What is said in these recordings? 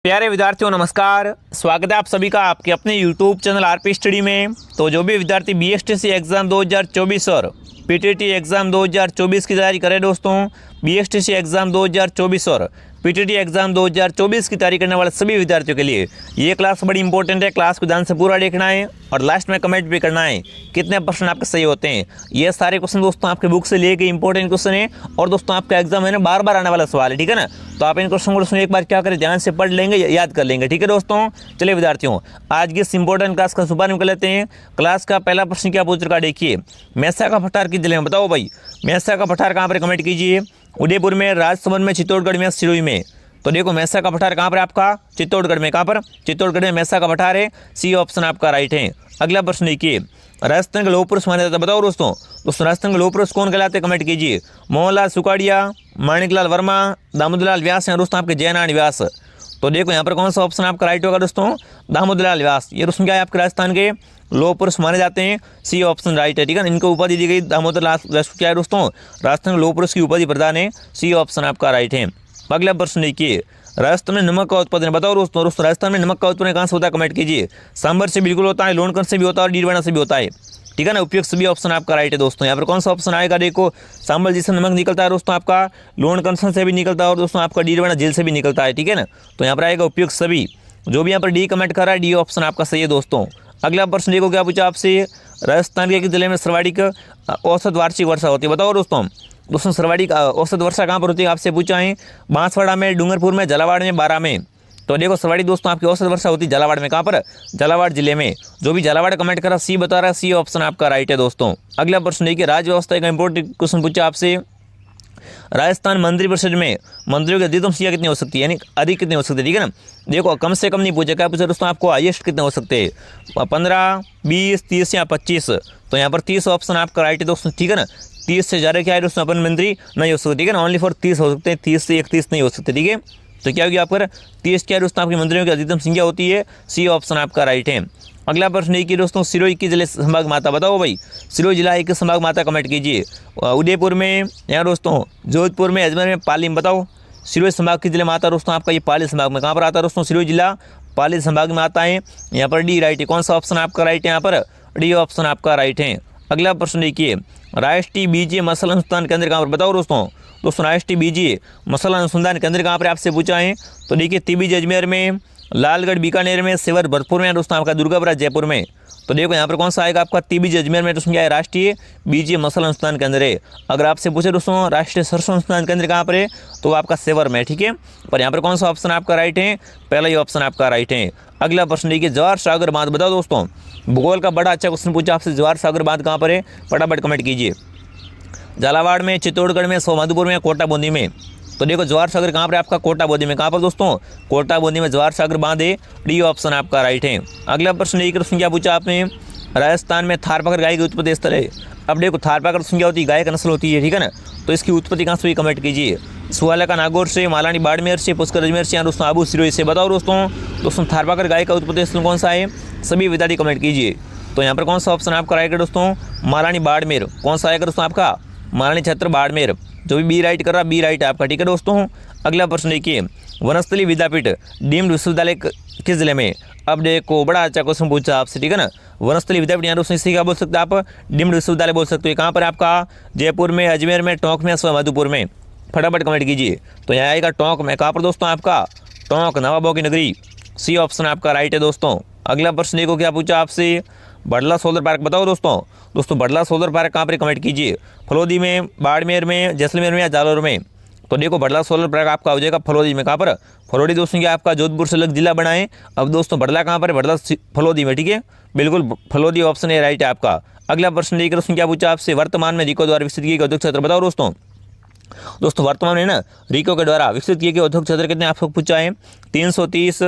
प्यारे विद्यार्थियों नमस्कार। स्वागत है आप सभी का आपके अपने YouTube चैनल आरपी स्टडी में। तो जो भी विद्यार्थी बीएसटीसी एग्ज़ाम 2024 और पीटीटी एग्ज़ाम 2024 की तैयारी करें दोस्तों, बीएसटीसी एग्ज़ाम 2024 और पीटीटी एग्ज़ाम 2024 की तैयारी करने वाले सभी विद्यार्थियों के लिए ये क्लास बड़ी इंपॉर्टेंट है। क्लास को ध्यान से पूरा देखना है और लास्ट में कमेंट भी करना है कितने परसेंट आपके सही होते हैं। ये सारे क्वेश्चन दोस्तों आपके बुक से लेके इंपॉर्टेंट क्वेश्चन है और दोस्तों आपका एग्जाम है ना बार बार आने वाला सवाल है, ठीक है ना। तो आप इन क्वेश्चन को एक बार क्या करें, ध्यान से पढ़ लेंगे, याद कर लेंगे, ठीक है दोस्तों। चलिए विद्यार्थियों, आज की इस इंपॉर्टेंट क्लास का शुभारंभ कर लेते हैं। क्लास का पहला प्रश्न क्या पूछ रखा देखिए, मैसा का पठार किस जिले में, बताओ भाई मैसा का पठार कहाँ पर, कमेंट कीजिए। उदयपुर में, राजसमंद में, चित्तौड़गढ़ में, सिरोही में। तो देखो मैसा का पठार कहाँ पर आपका, चित्तौड़गढ़ में। कहाँ पर, चित्तौड़गढ़ में मैसा का पठार है। सी ऑप्शन आपका राइट है। अगला प्रश्न देखिए, राजस्थान का लौह पुरुष माना जाता है, बताओ दोस्तों राजस्थान का लौह पुरुष कौन कहलाते हैं, कमेंट कीजिए। मोहनलाल सुखाड़िया, माणिकलाल वर्मा, दामोदरलाल व्यास या दोस्तों आपके जयनारायण व्यास। तो देखो यहाँ पर कौन सा ऑप्शन आपका राइट होगा दोस्तों, दामोदरलाल व्यास। ये दोस्तों क्या है, आपके राजस्थान के लौह पुरुष माने जाते हैं। सी ऑप्शन राइट है, ठीक है। इनको उपाधि दी गई दामोदरलाल व्यास, क्या है दोस्तों, राजस्थान के लौह पुरुष की उपाधि प्रदान है। सी ऑप्शन आपका राइट है। अगला प्रश्न देखिए, राजस्थान में नमक का उत्पादन, बताओ दोस्तों राजस्थान में नमक का उत्पादन कहाँ से होता है, कमेंट कीजिए। सांबर से बिल्कुल होता है, लोणकंद से भी होता है और डीडवाना से भी होता है, ठीक है ना। उपयुक्त सभी ऑप्शन आपका राइट है दोस्तों। यहाँ पर कौन सा ऑप्शन आएगा, देखो सांबर जी से नमक निकलता है दोस्तों आपका, लोणकंद से भी निकलता है और दोस्तों आपका डीडवाना झील से भी निकलता है, ठीक है ना। तो यहाँ पर आएगा उपयुक्त सभी। जो भी यहाँ पर डी कमेंट कर रहा है, डी ऑप्शन आपका सही है दोस्तों। अगला प्रश्न देखो क्या पूछा आपसे, राजस्थान के जिले में सर्वाधिक औसत वार्षिक वर्षा होती है, बताओ दोस्तों सर्वाधिक औसत वर्षा कहाँ पर होती है, आपसे पूछा है। बांसवाड़ा में, डूंगरपुर में, झालावाड़ में, बारां में। तो देखो सर्वाधिक दोस्तों आपकी औसत वर्षा होती है झालावाड़ में। कहाँ पर, झालावाड़ जिले में। जो भी झालावाड़ कमेंट करा सी बता रहा है, सी ऑप्शन आपका राइट है दोस्तों। अगला प्रश्न देखिए, राज्य व्यवस्था का इंपॉर्टेंट क्वेश्चन पूछा आपसे। राजस्थान मंत्री परिषद में मंत्रियों की अधिकतम संख्या कितनी हो सकती है, यानी अधिक कितनी हो सकती है, ठीक है ना। देखो कम से कम नहीं पूछा, क्या पूछा दोस्तों आपको, हाईएस्ट कितने हो सकते हैं, 15, 20, 30 या 25। तो यहाँ पर 30 ऑप्शन आपका राइट है दोस्तों, ठीक है ना। 30 से ज़्यादा क्या है दोस्तों अपन मंत्री नहीं हो सकते, ठीक है ना। ओनली फॉर 30 हो सकते हैं, 30 से 31 नहीं हो सकते, ठीक है। तो क्या होगी आपका 30 क्या है दोस्तों आपके मंत्रियों की अधिकतम संख्या होती है। सी ऑप्शन आपका राइट है। अगला प्रश्न है कि दोस्तों सिरोही की जिले संभाग माता, बताओ भाई सिरोही जिला एक संभाग माता, कमेंट कीजिए। उदयपुर में या दोस्तों जोधपुर में, अजमेर में, पाली में, बताओ सिरोही संभाग की जिले माता दोस्तों आपका ये पाली संभाग में। कहाँ पर आता है दोस्तों, सिरोही जिला पाली संभाग में आता है। यहाँ पर डी राइट है। कौन सा ऑप्शन आपका राइट है, यहाँ पर डी ऑप्शन आपका राइट है। अगला प्रश्न देखिए, राष्ट्रीय बीजीय मसल अनुसंधान केंद्र कहाँ पर, बताओ दोस्तों राष्ट्रीय बीजीय मसल अनुसंधान केंद्र कहाँ पर आपसे पूछा है। तो देखिए तीबीज अजमेर में, लालगढ़ बीकानेर में, सेवर भरतपुर में, दोस्तों आपका दुर्गापुरा जयपुर में। तो देखो यहाँ पर कौन सा आएगा आपका, तीबीज अजमेर में दोस्तों क्या है, राष्ट्रीय बीजीय मसल अनुसंधान केंद्र है। अगर आपसे पूछे दोस्तों राष्ट्रीय सरसों अनुसंधान केंद्र कहाँ पर है, तो आपका सेवर में, ठीक है। पर यहाँ पर कौन सा ऑप्शन आपका राइट है, पहला ही ऑप्शन आपका राइट है। अगला प्रश्न देखिए, जवाहर सागर बांध, बताओ दोस्तों भूगोल का बड़ा अच्छा क्वेश्चन पूछा आपसे, जवाहर सागर बांध कहाँ पर है, फटाफट कमेंट कीजिए। झालावाड़ में, चित्तौड़गढ़ में, सोमाधुपुर में, कोटा बूंदी में। तो देखो जवाहर सागर कहाँ पर आपका, कोटा बूंदी में। कहाँ पर दोस्तों, कोटा बूंदी में जवाहर सागर बांध है। डी ऑप्शन आपका राइट है। अगला प्रश्न देखिए, प्रश्न क्या पूछा आपने, राजस्थान में थारपाकर गाय की उत्पत्ति स्थल है। अब देखो थारपाकर क्या होती है, गाय का नस्ल होती है, ठीक है ना। तो इसकी उत्पत्ति कहाँ से हुई, कमेंट कीजिए। सुहाला का नागौर से, मालानी बाड़मेर से, पुष्कर अजमेर से या दोस्तों आबू सिरोही से, बताओ दोस्तों थारपाकर गाय का उत्पत्ति स्थल कौन सा है, सभी विद्यार्थी कमेंट कीजिए। तो यहाँ पर कौन सा ऑप्शन आपका राइट है दोस्तों, मालानी बाड़मेर। कौन सा आएगा दोस्तों आपका, मालानी क्षेत्र बाड़मेर। जो भी बी राइट कर रहा है, बी राइट है आपका, ठीक है दोस्तों। अगला प्रश्न देखिए, वनस्थली विद्यापीठ डीम्ड विश्वविद्यालय किस जिले में। अब देखो बड़ा अच्छा क्वेश्चन पूछा आपसे, ठीक है ना। वनस्थली विद्यापीठ यहाँ दोस्तों इसी क्या बोल सकते हैं आप, डीम्ड विश्वविद्यालय बोल सकते हो। कहाँ पर आपका, जयपुर में, अजमेर में, टोंक में, सोमाधुपुर में। फटाफट कमेंट कीजिए। तो यहाँ आएगा टोंक में। कहाँ पर दोस्तों आपका, टोंक नवाबों की नगरी। सी ऑप्शन आपका राइट है दोस्तों। अगला प्रश्न देखो क्या पूछा आपसे, बड़ला सोलर पार्क, बताओ दोस्तों बड़ला सोलर पार्क कहाँ पर, कमेंट कीजिए। फलोदी में, बाड़मेर में, जैसलमेर में या जालौर में। तो देखो बड़ला सोलर पार्क आपका हो जाएगा फलोदी में। कहाँ पर, फलोदी दोस्तों क्या आपका जोधपुर से अलग जिला बना है। अब दोस्तों बड़ला कहाँ पर है, बड़ला फलोदी में, ठीक है, बिल्कुल फलोदी ऑप्शन है राइट है आपका। अगला प्रश्न देखिए, दोस्तों क्या पूछा आपसे, वर्तमान में रिको द्वारा विकसित किए गए उद्योग क्षेत्र, बताओ दोस्तों वर्तमान में ना रिको के द्वारा विकसित किए गए उद्योग क्षेत्र कितने आपको पूछा है, 330,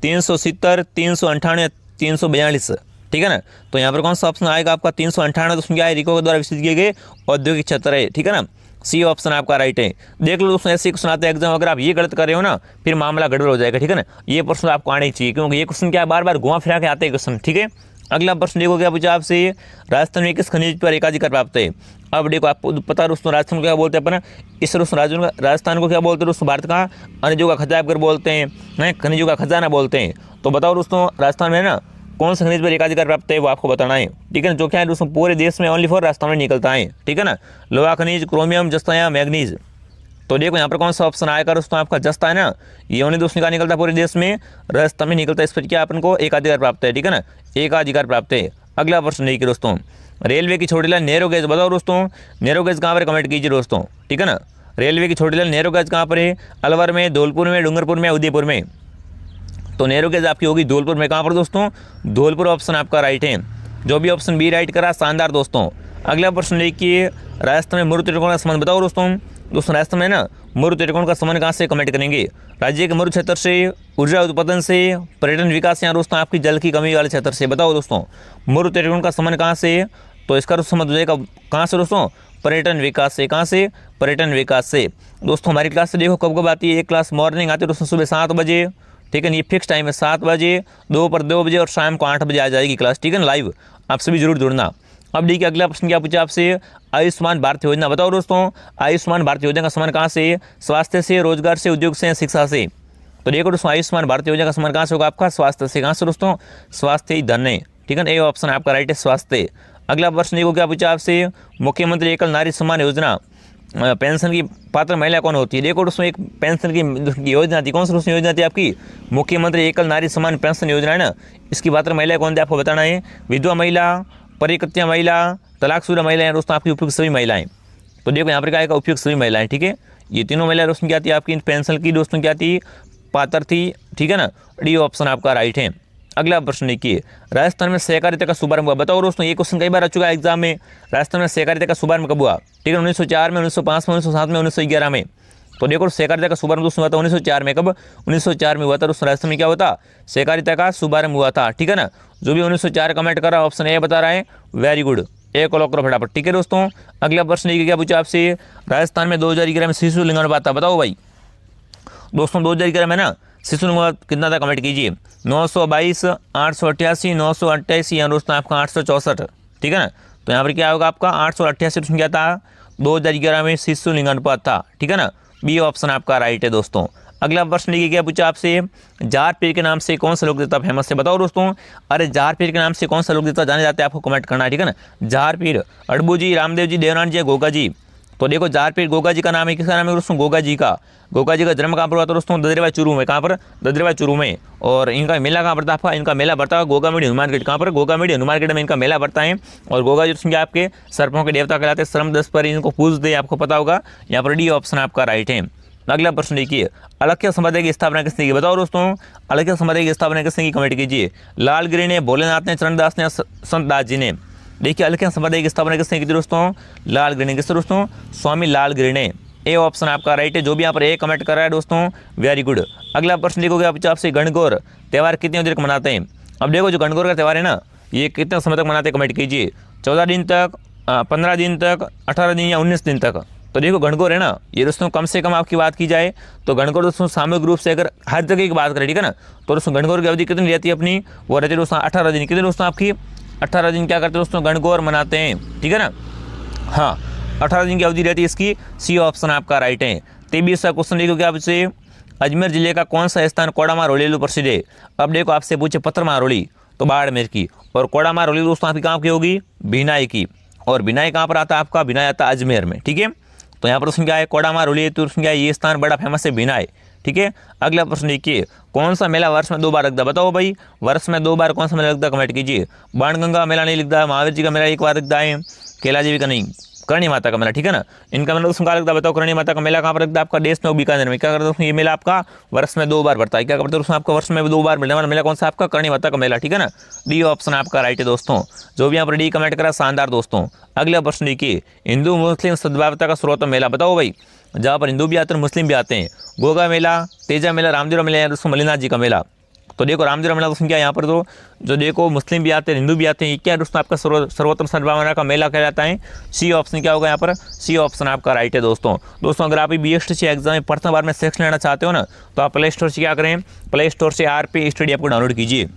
370, 398, 342, ठीक है ना। तो यहाँ पर कौन सा ऑप्शन आएगा आपका, 398 दोस्तों क्या है, रिको के द्वारा विकसित किए गए औद्योगिक क्षेत्र है, ठीक है ना। सी ऑप्शन आपका राइट है। देख लो दोस्तों ऐसे क्वेश्चन आते हैं एग्जाम, अगर आप ये गलत कर रहे हो ना फिर मामला गड़बड़ हो जाएगा, ठीक है ना। ये प्रश्न आपको आने चाहिए क्योंकि ये क्वेश्चन क्या है, बार बार घुमा फिरा के आते हैं क्वेश्चन, ठीक है। अगला प्रश्न देखो क्या पूछा आपसे, राजस्थान में किस खनिज पर एकाधिकार प्राप्त है। अब देखो आपको पता है दोस्तों राजस्थान को क्या बोलते हैं अपन, इस दोस्तों राजस्थान को क्या बोलते हैं दोस्तों, भारत का खनिजों का खजाना बोलते हैं, खनिजों का खजाना बोलते हैं। तो बताओ दोस्तों राजस्थान में ना कौन से खनिज पर एकाधिकार प्राप्त है वो आपको बताना है, ठीक है ना। जो क्या है दोस्तों पूरे देश में ओनली फॉर राजस्थान में निकलता है, ठीक है ना। लोहा खनिज, क्रोमियम, जस्ता या मैग्नीज। तो देखो यहाँ पर कौन सा ऑप्शन आएगा दोस्तों, आपका जस्ता है ना, ये ओनली दोस्तों का निकलता है पूरे देश में, राजस्थान में निकलता है। इस पर क्या अपन को एकाधिकार प्राप्त है, ठीक है ना, एकाधिकार प्राप्त है। अगला प्रश्न देखिए दोस्तों, रेलवे की छोटी लाइन नैरो गेज, बताओ दोस्तों नैरो गेज कहाँ पर, कमेंट कीजिए दोस्तों, ठीक है ना। रेलवे की छोटी लाइन नैरो गेज कहाँ पर है, अलवर में, धौलपुर में, डूंगरपुर में, उदयपुर में। तो नैरो गेज आपकी होगी धौलपुर में। कहाँ पर दोस्तों, धौलपुर ऑप्शन आपका राइट है। जो भी ऑप्शन बी राइट करा, शानदार दोस्तों। अगला प्रश्न देखिए, राजस्थान में मरु त्रिकोण का संबंध बताओ दोस्तों। दोस्तों राजस्थान में ना मरु त्रिकोण का संबंध कहाँ से, कमेंट करेंगे। राज्य के मरु क्षेत्र से, ऊर्जा उत्पादन से, पर्यटन विकास या दोस्तों आपकी जल की कमी वाले क्षेत्र से। बताओ दोस्तों मरु त्रिकोण का संबंध कहाँ से, तो इसका संबंध हो जाएगा कहाँ से दोस्तों, पर्यटन विकास से। कहाँ से, पर्यटन विकास से। दोस्तों हमारी क्लास से देखो कब कब आती है, एक क्लास मॉर्निंग आती है दोस्तों सुबह 7 बजे, ठीक है ना, ये फिक्स टाइम है 7 बजे, दोपहर 2 बजे और शाम को 8 बजे आ जाएगी क्लास, ठीक है ना, लाइव। आप सभी जरूर जुड़ना। अब देखिए अगला प्रश्न क्या पूछा आपसे, आयुष्मान भारत योजना। बताओ दोस्तों आयुष्मान भारत योजना का संबंध कहाँ से, स्वास्थ्य से, रोजगार से, उद्योग से, शिक्षा से। तो देखो दोस्तों आयुष्मान भारत योजना का संबंध कहाँ से होगा आपका, स्वास्थ्य से। कहाँ से दोस्तों, स्वास्थ्य ही धन है, ठीक है ना, ये ऑप्शन आपका राइट है, स्वास्थ्य। अगला प्रश्न देखो क्या पूछा आपसे, मुख्यमंत्री एकल नारी सम्मान योजना पेंशन की पात्र महिला कौन होती है। देखो दोस्तों एक पेंशन की योजना थी, कौन सी दोस्तों योजना थी आपकी, मुख्यमंत्री एकल नारी सम्मान पेंशन योजना है ना, इसकी पात्र महिला कौन थी आपको बताना है। विधवा महिला, परिकृत्या महिला, तलाकशुदा महिलाएं दोस्तों आपकी उपयुक्त सभी महिलाएं। तो देखो यहाँ पर क्या आएगा, उपयुक्त सभी महिलाएं, ठीक है। ये तीनों महिलाएं दोस्तों क्या थी आपकी पेंशन की दोस्तों क्या थी, पात्र थी, ठीक है ना, डी ऑप्शन आपका राइट है। अगला प्रश्न देखिए, राजस्थान में सहकारिता का शुभारंभ हुआ। बताओ दोस्तों ये क्वेश्चन कई बार आ चुका है एग्जाम में, राजस्थान में सहकारिता का शुभारंभ कब हुआ, ठीक है, 1904 में, 1905 में, 1907 में, 1911 में। तो देखो सहकारिता का शुभारंभ दोस्तों हुआ था 1904 में। कब, 1904 में हुआ था दोस्तों, राजस्थान में क्या हुआ था, सहकारिता का शुभारंभ हुआ था, ठीक है ना। जो भी 1904 कमेंट कर रहा है ऑप्शन ए बता रहा है, वेरी गुड, एक लॉक करो फटाफट, ठीक है दोस्तों। अगला प्रश्न देखिए क्या पूछा आपसे, राजस्थान में 2011 में शिशु लिंगानुपात था। बताओ भाई दोस्तों 2011 में ना शिशु लिंगानुपात कितना था, कमेंट कीजिए। 922, 888, 988 या दोस्तों आपका 864, ठीक है ना। तो यहाँ पर क्या होगा आपका 888 क्या था, 2011 में शिशु लिंगानुपात था, ठीक है ना, बी ऑप्शन आपका राइट है दोस्तों। अगला प्रश्न देखिए क्या पूछा आपसे, जार पीर के नाम से कौन सा लोक देवता फेमस है। बताओ दोस्तों, अरे जार पीर के नाम से कौन सा लोक देवता जाने जाते हैं, आपको कमेंट करना है, ठीक है ना। जार पीर, अड़बू जी, रामदेव जी, देवनाथ जी, गोगा जी। तो देखो जार पीर गोगा जी का नाम है, किसका नाम है दोस्तों, गोगा जी का। गोगा जी का जन्म कहाँ पर हुआ था दोस्तों, ददरेवा चूरू में। कहाँ पर, ददरेवा चूरू में। और इनका मेला कहाँ पड़ता है आपका, इनका मेला पड़ता है गोगामेडी हनुमानगढ़। कहाँ पर, गोगामेडी हनुमानगढ़ में इनका मेला पड़ता है। और गोगा जी दोस्तों आपके सर्पों के देवता कहलाते हैं, श्रम दस पर इनको पूजते हैं, आपको पता होगा। यहाँ पर डी ऑप्शन आपका राइट है। अगला प्रश्न देखिए, अलख्य संप्रदाय की स्थापना किसने की। बताओ दोस्तों अलख्य संप्रदाय की स्थापना किसने की, कमेंट कीजिए। लालगिरी ने, भोलेनाथ ने, चरणदास ने, संत दास जी ने। देखिए अलख्य संप्रदाय की स्थापना किसने की थी दोस्तों, लालगिरी ने। किससे दोस्तों, स्वामी लालगिरी ने। ए ऑप्शन आपका राइट है। जो भी यहाँ पर ए कमेंट कर रहा है दोस्तों, वेरी गुड। अगला प्रश्न देखोगे आप आपसे, गणगौर त्यौहार कितने दिन तक मनाते हैं। अब देखो जो गणगौर का त्यौहार है ना, ये कितने समय तक मनाते हैं, कमेंट कीजिए। 14 दिन तक, 15 दिन तक, 18 दिन या 19 दिन तक। तो देखो गणगौर है ना, ये दोस्तों कम से कम आपकी बात की जाए तो गणगौर दोस्तों सामूहिक रूप से अगर हर जगह की बात करें, ठीक है ना, तो दोस्तों गणगौर की अवधि कितनी रहती है अपनी, वो रहती है दोस्तों 18 दिन। कितने दोस्तों आपकी 18 दिन क्या करते हैं दोस्तों, गणगौर मनाते हैं, ठीक है ना। हाँ 18 दिन की अवधि रहती है इसकी, सी ऑप्शन आपका राइट है। 23वां क्वेश्चन देखो क्या आपसे, अजमेर जिले का कौन सा स्थान कोडामा रोलेलू प्रसिद्ध है। अब देखो आपसे पूछे पत्थरमार रोली तो बाड़मेर की, और कोडामा रोली दोस्तों आपकी कहाँ की होगी, भिनाई की। और भिनाई कहाँ पर आता है आपका, भिनाई आता है अजमेर में, ठीक है। तो यहाँ पर उसमें क्या है, कोडामा रोली, तो उसमें क्या है, ये स्थान बड़ा फेमस है भिनाई, ठीक है। अगला प्रश्न देखिए, कौन सा मेला वर्ष में 2 बार लगता है। बताओ भाई वर्ष में 2 बार कौन सा मेला लगता है, कमेंट कीजिए। बाणगंगा मेला नहीं लगता है, महावीर जी का मेला 1 बार लगता है, कैलाश देवी का नहीं, करणी माता का मेला, ठीक है ना। इनका मेला उसमें लगता है, बताओ करणी माता का मेला कहाँ पर लगता है आपका, देश में बीकानेर में। क्या करते हैं ये मेला आपका वर्ष में 2 बार पड़ता है। क्या करते हैं उसमें आपका वर्ष में 2 बार मिलने वाला मेला कौन सा आपका, करणी माता का मेला, ठीक है ना। डी ऑप्शन आपका राइट है दोस्तों। जो भी यहाँ पर डी कमेंट करा शानदार दोस्तों। अगला प्रश्न देखिए, हिंदू मुस्लिम सद्भावता का स्रोत मेला। बताओ भाई जहाँ पर हिंदू भी आते हैं मुस्लिम भी आते हैं, गोगा मेला, तेजा मेला, रामदेव मेला या दोस्तों मल्लिनाथ जी का मेला। तो देखो रामदेव मेला दोस्तों क्या यहाँ पर तो जो देखो मुस्लिम भी आते हैं हिंदू भी आते हैं, ये क्या दोस्तों आपका सर्वोत्तम सद्भावना का मेला कहलाता है। सी ऑप्शन क्या होगा यहाँ पर, सी ऑप्शन आपका राइट है दोस्तों। अगर आप BSTC एग्जाम में प्रथम बार में सेक्शन लेना चाहते हो ना, तो आप प्ले स्टोर से क्या करें, प्ले स्टोर से RP स्टडी ऐप को डाउनलोड कीजिए।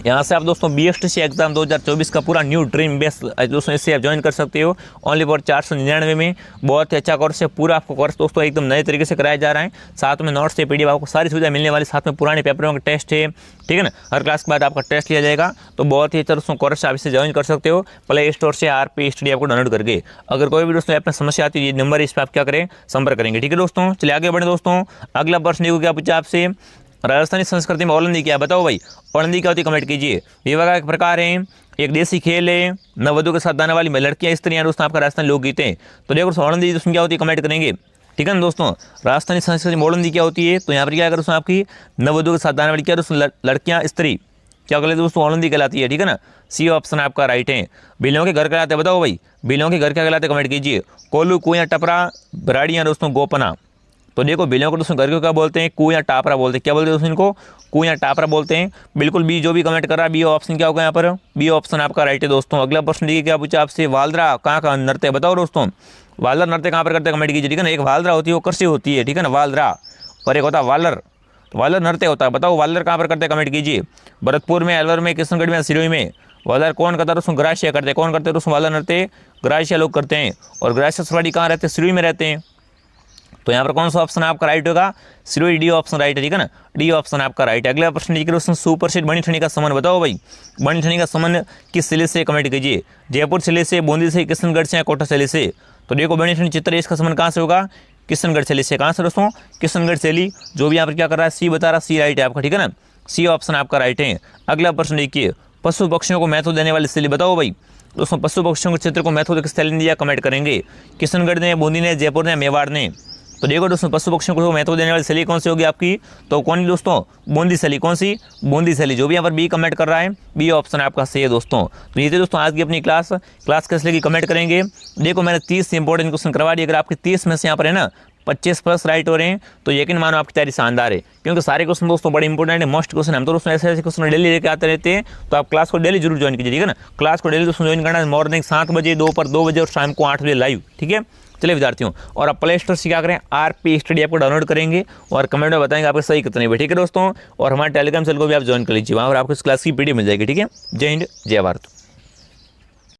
यहाँ से आप दोस्तों BSTC एग्जाम 2024 का पूरा न्यू ड्रीम बेस दोस्तों इससे आप ज्वाइन कर सकते हो ओनली फॉर 499 में। बहुत ही अच्छा कोर्स है, पूरा आपको कोर्स दोस्तों एकदम नए तरीके से कराया जा रहा है। साथ में नोट्स से PDF आपको सारी सुविधा मिलने वाली, साथ में पुराने पेपरों का टेस्ट है, ठीक है ना। हर क्लास के बाद आपका टेस्ट लिया जाएगा। तो बहुत ही अच्छा दोस्तों कोर्स आप इसे ज्वाइन कर सकते हो प्ले स्टोर से RP स्टडी आपको डाउनलोड करके। अगर कोई भी दोस्तों ऐप में समस्या आती है, ये नंबर इस पर आप क्या करें, संपर्क करेंगे, ठीक है दोस्तों। चलिए आगे बढ़े दोस्तों। अगला प्रश्न देखो क्या पूछा आपसे, राजस्थानी संस्कृति में ओलंदी क्या, बताओ भाई ओलंदी क्या होती है, कमेंट कीजिए। विवाह का एक प्रकार है, एक देसी खेल है, नववधु के साथ जाने वाली लड़कियां स्त्रियां दोस्तों आपका राजस्थानी लोकगीत है। तो देखो ओलंदी दोस्तों क्या होती है, कमेंट करेंगे, ठीक है ना दोस्तों। राजस्थानी संस्कृति में ओलंदी क्या होती है, तो यहाँ पर क्या करो दोस्तों, आपकी नववधु के साथ जाने वाली क्या दोस्तों लड़कियां स्त्री क्या कहलाती है दोस्तों, ओलंदी कहलाती है, ठीक है ना। C ऑप्शन आपका राइट है। बिलों के घर कहलाते हैं, बताओ भाई बिलों के घर क्या कहलाते, कमेंट कीजिए। कोल्लू, कुआं, टपरा, बराड़ियाँ दोस्तों, गोपना। तो देखो बिलों को दोस्तों घर को क्या बोलते हैं, कुआं टापरा बोलते हैं। क्या बोलते हैं दोस्तों इनको, कुआं टापरा बोलते हैं। बिल्कुल बी, जो भी कमेंट कर रहा है बी ऑप्शन क्या होगा यहाँ पर, बी ऑप्शन आपका राइट है दोस्तों। अगला प्रश्न देखिए क्या पूछा आपसे, वालद्रा कहाँ का नृत्य, बताओ दोस्तों वालर नृत्य कहाँ पर करते हैं, कमेंट कीजिए, ठीक है ना। एक वालद्रा होती है वो कृषि होती है, ठीक है ना, वालद्रा, और एक होता है वालर, वालर नृत्य होता है। बताओ वालर कहाँ पर करते हैं, कमेंट कीजिए। भरतपुर में, अलवर में, किशनगढ़ में, सिरोही में। वालर कौन करता है दोस्तों, ग्रासिया करते हैं। कौन करते हैं दोस्तों वालर नृत्य, ग्रासिया लोग करते हैं। और ग्रासिया सवाड़ी कहाँ रहते हैं, सिरोही में रहते हैं। तो यहाँ पर कौन सा ऑप्शन आपका राइट होगा, सिरोही, डी ऑप्शन राइट है, ठीक है ना, डी ऑप्शन आपका राइट है। अगला प्रश्न लिखिए दोस्तों, सुप्रसिद्ध बनी ठनी का संबंध, बताओ भाई बनी ठनी का संबंध किस जिले से, कमेंट कीजिए। जयपुर जिले से, बूंदी से, किशनगढ़ से या कोटा जिले से। तो देखो बनी ठनी चित्र इसका संबंध कहाँ से होगा, किशनगढ़ शैली से। कहाँ से दोस्तों, किशनगढ़ शैली। जो भी यहाँ पर क्या कर रहा है, सी बता रहा है, सी राइट है आपका, ठीक है ना, सी ऑप्शन आपका राइट है। अगला प्रश्न देखिए, पशु पक्षियों को महत्व देने वाली शैली, बताओ भाई दोस्तों पशु पक्षियों के क्षेत्र को महत्व किस शैली ने दिया, कमेंट करेंगे। किशनगढ़ ने, बूंदी ने, जयपुर ने, मेवाड़ ने। तो देखो दोस्तों पशु पक्षियों को महत्व देने वाली शैली कौन सी होगी आपकी, तो कौन दोस्तों, बूंदी शैली। कौन सी, बूंदी शैली। जो भी यहाँ पर बी कमेंट कर रहा है, बी ऑप्शन आपका सही है दोस्तों। तो ये थे दोस्तों आज की अपनी क्लास कैसे लगी कमेंट करेंगे। देखो मैंने 30 से इंपॉर्टेंट क्वेश्चन करवा दिए। अगर आपके 30 में से यहाँ पर है ना 25+ राइट हो रहे हैं तो यकीन मानो आपकी तैयारी शानदार है, क्योंकि सारे क्वेश्चन दोस्तों बड़े इंपॉर्टेंट है, मोस्ट क्वेश्चन। हम तो दोस्तों ऐसे क्वेश्चन डेली लेके आते रहते हैं। तो आप क्लास को डेली जरूर ज्वाइन कीजिए, ठीक है ना। क्लास को डेली दोस्तों ज्वाइन करना है, मॉर्निंग 7 बजे, दोपहर 2 बजे और शाम को 8 बजे लाइव, ठीक है। चलिए विद्यार्थियों, और आप प्ले स्टोर से क्या करें, RP स्टडी ऐप को डाउनलोड करेंगे और कमेंट में बताएंगे आपके सही कितने भी, ठीक है दोस्तों। और हमारे टेलीग्राम चैनल को भी आप ज्वाइन कर लीजिए, वहाँ पर आपको इस क्लास की PDF मिल जाएगी, ठीक है। जय हिंद, जय भारत।